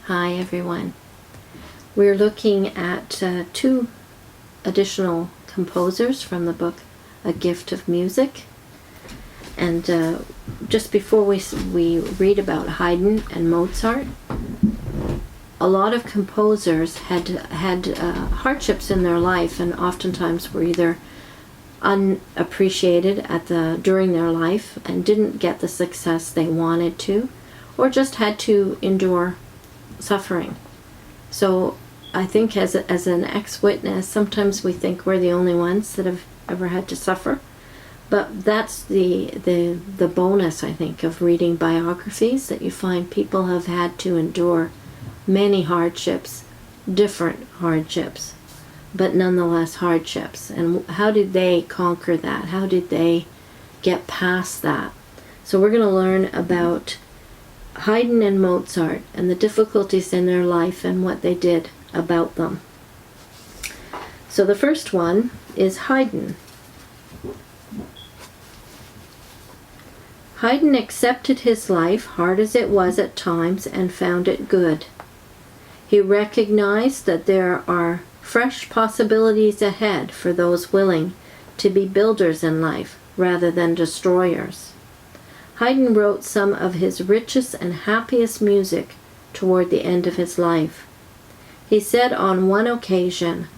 Hi everyone. We're looking at two additional composers from the book A Gift of Music. And just before we read about Haydn and Mozart, a lot of composers had hardships in their life, and oftentimes were either unappreciated during their life and didn't get the success they wanted to, or just had to endure suffering. So I think as an ex-witness, sometimes we think we're the only ones that have ever had to suffer. But that's the bonus, I think, of reading biographies, that you find people have had to endure many hardships, different hardships, but nonetheless hardships. And how did they conquer that? How did they get past that? So we're going to learn about Haydn and Mozart and the difficulties in their life and what they did about them. So the first one is Haydn. Haydn accepted his life, hard as it was at times, and found it good. He recognized that there are fresh possibilities ahead for those willing to be builders in life rather than destroyers. Haydn wrote some of his richest and happiest music toward the end of his life. He said on one occasion,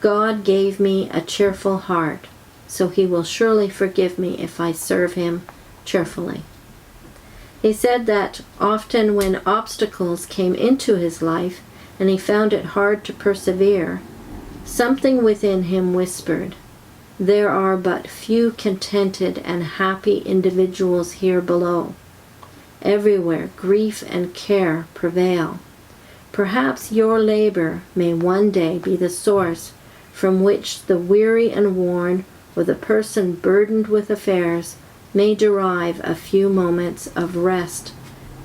"God gave me a cheerful heart, so he will surely forgive me if I serve him cheerfully." He said that often when obstacles came into his life and he found it hard to persevere, something within him whispered, "There are but few contented and happy individuals here below. Everywhere grief and care prevail. Perhaps your labor may one day be the source from which the weary and worn, or the person burdened with affairs, may derive a few moments of rest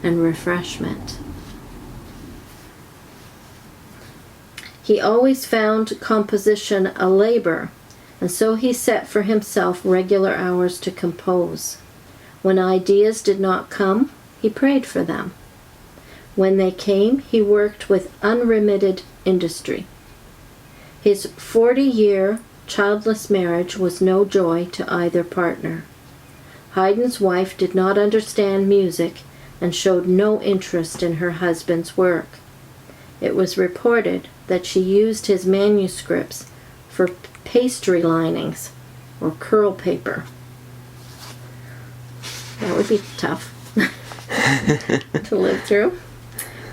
and refreshment." He always found composition a labor, and so he set for himself regular hours to compose. When ideas did not come, he prayed for them. When they came, he worked with unremitted industry. His 40-year childless marriage was no joy to either partner. Haydn's wife did not understand music and showed no interest in her husband's work. It was reported that she used his manuscripts for pastry linings or curl paper. That would be tough to live through.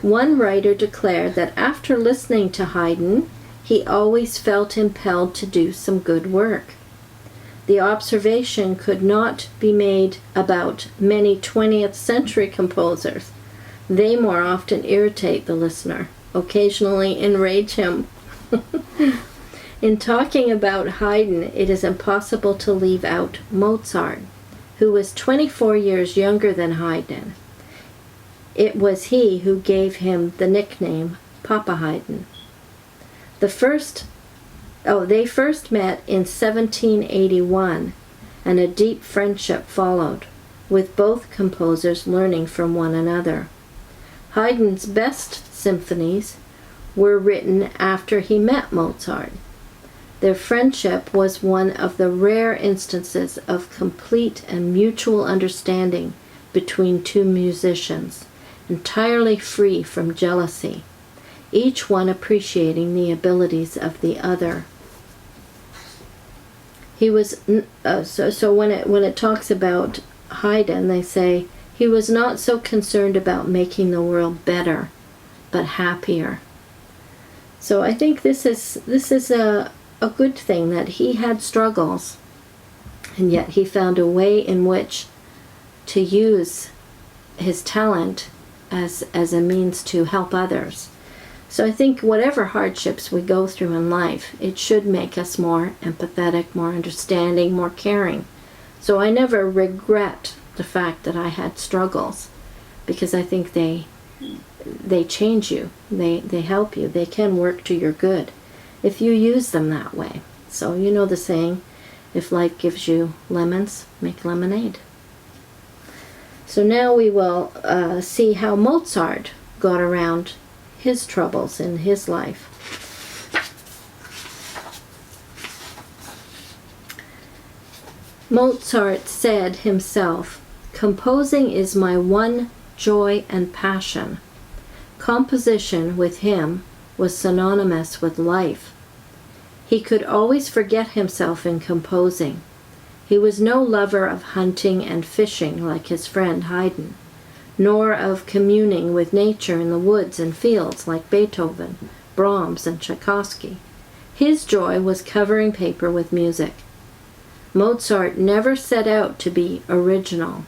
One writer declared that after listening to Haydn, he always felt impelled to do some good work. The observation could not be made about many 20th century composers. They more often irritate the listener, occasionally enrage him. In talking about Haydn, it is impossible to leave out Mozart, who was 24 years younger than Haydn. It was he who gave him the nickname Papa Haydn. They first met in 1781, and a deep friendship followed, with both composers learning from one another. Haydn's best symphonies were written after he met Mozart. Their friendship was one of the rare instances of complete and mutual understanding between two musicians, entirely free from jealousy, each one appreciating the abilities of the other. He was so when it talks about Haydn, they say he was not so concerned about making the world better, but happier. So I think this is a good thing, that he had struggles, and yet he found a way in which to use his talent as a means to help others. So I think whatever hardships we go through in life, it should make us more empathetic, more understanding, more caring. So I never regret the fact that I had struggles, because I think they change you, they help you, they can work to your good if you use them that way. So you know the saying, if life gives you lemons, make lemonade. So now we will see how Mozart got around his troubles in his life. Mozart said himself, "Composing is my one joy and passion." Composition with him was synonymous with life. He could always forget himself in composing. He was no lover of hunting and fishing like his friend Haydn, nor of communing with nature in the woods and fields like Beethoven, Brahms, and Tchaikovsky. His joy was covering paper with music. Mozart never set out to be original.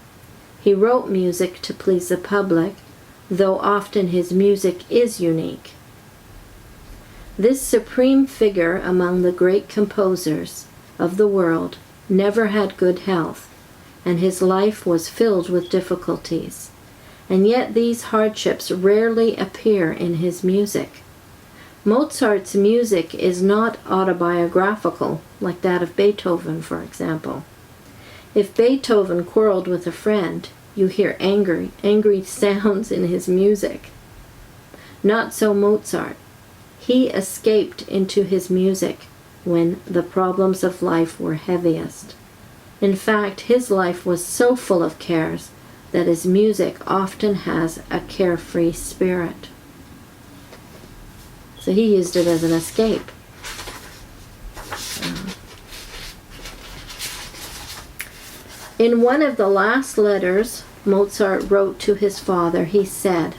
He wrote music to please the public, though often his music is unique. This supreme figure among the great composers of the world never had good health, and his life was filled with difficulties. And yet these hardships rarely appear in his music. Mozart's music is not autobiographical, like that of Beethoven, for example. If Beethoven quarreled with a friend, you hear angry sounds in his music. Not so Mozart. He escaped into his music when the problems of life were heaviest. In fact, his life was so full of cares that his music often has a carefree spirit. So he used it as an escape. In one of the last letters Mozart wrote to his father, he said,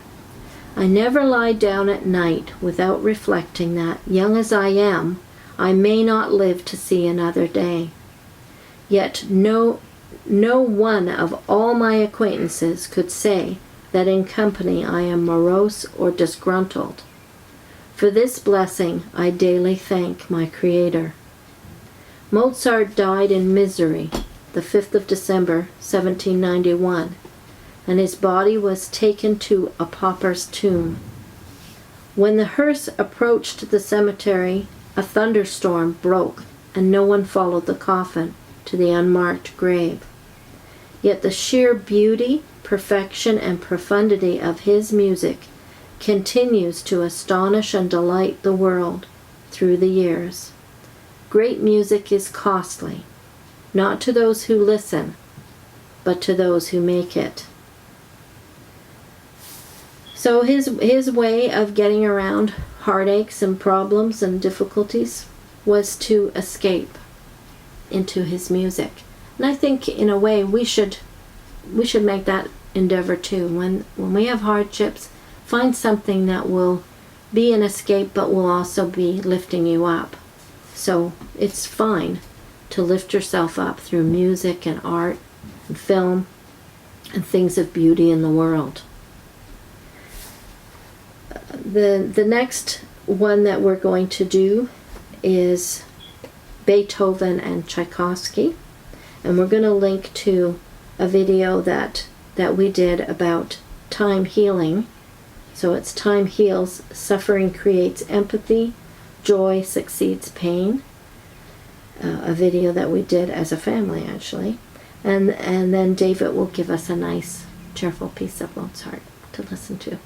"I never lie down at night without reflecting that, young as I am, I may not live to see another day. Yet no one of all my acquaintances could say that in company I am morose or disgruntled. For this blessing I daily thank my Creator." Mozart died in misery the 5th of December, 1791, and his body was taken to a pauper's tomb. When the hearse approached the cemetery, a thunderstorm broke, and no one followed the coffin to the unmarked grave. Yet the sheer beauty, perfection, and profundity of his music continues to astonish and delight the world through the years. Great music is costly, not to those who listen, but to those who make it. So his way of getting around heartaches and problems and difficulties was to escape into his music. And I think in a way we should make that endeavor too. When we have hardships, find something that will be an escape but will also be lifting you up. So it's fine to lift yourself up through music and art and film and things of beauty in the world. The next one that we're going to do is Beethoven and Tchaikovsky, and we're going to link to a video that we did about time healing. So it's Time Heals, Suffering Creates Empathy, Joy Succeeds Pain, a video that we did as a family actually, and then David will give us a nice cheerful piece of Mozart to listen to.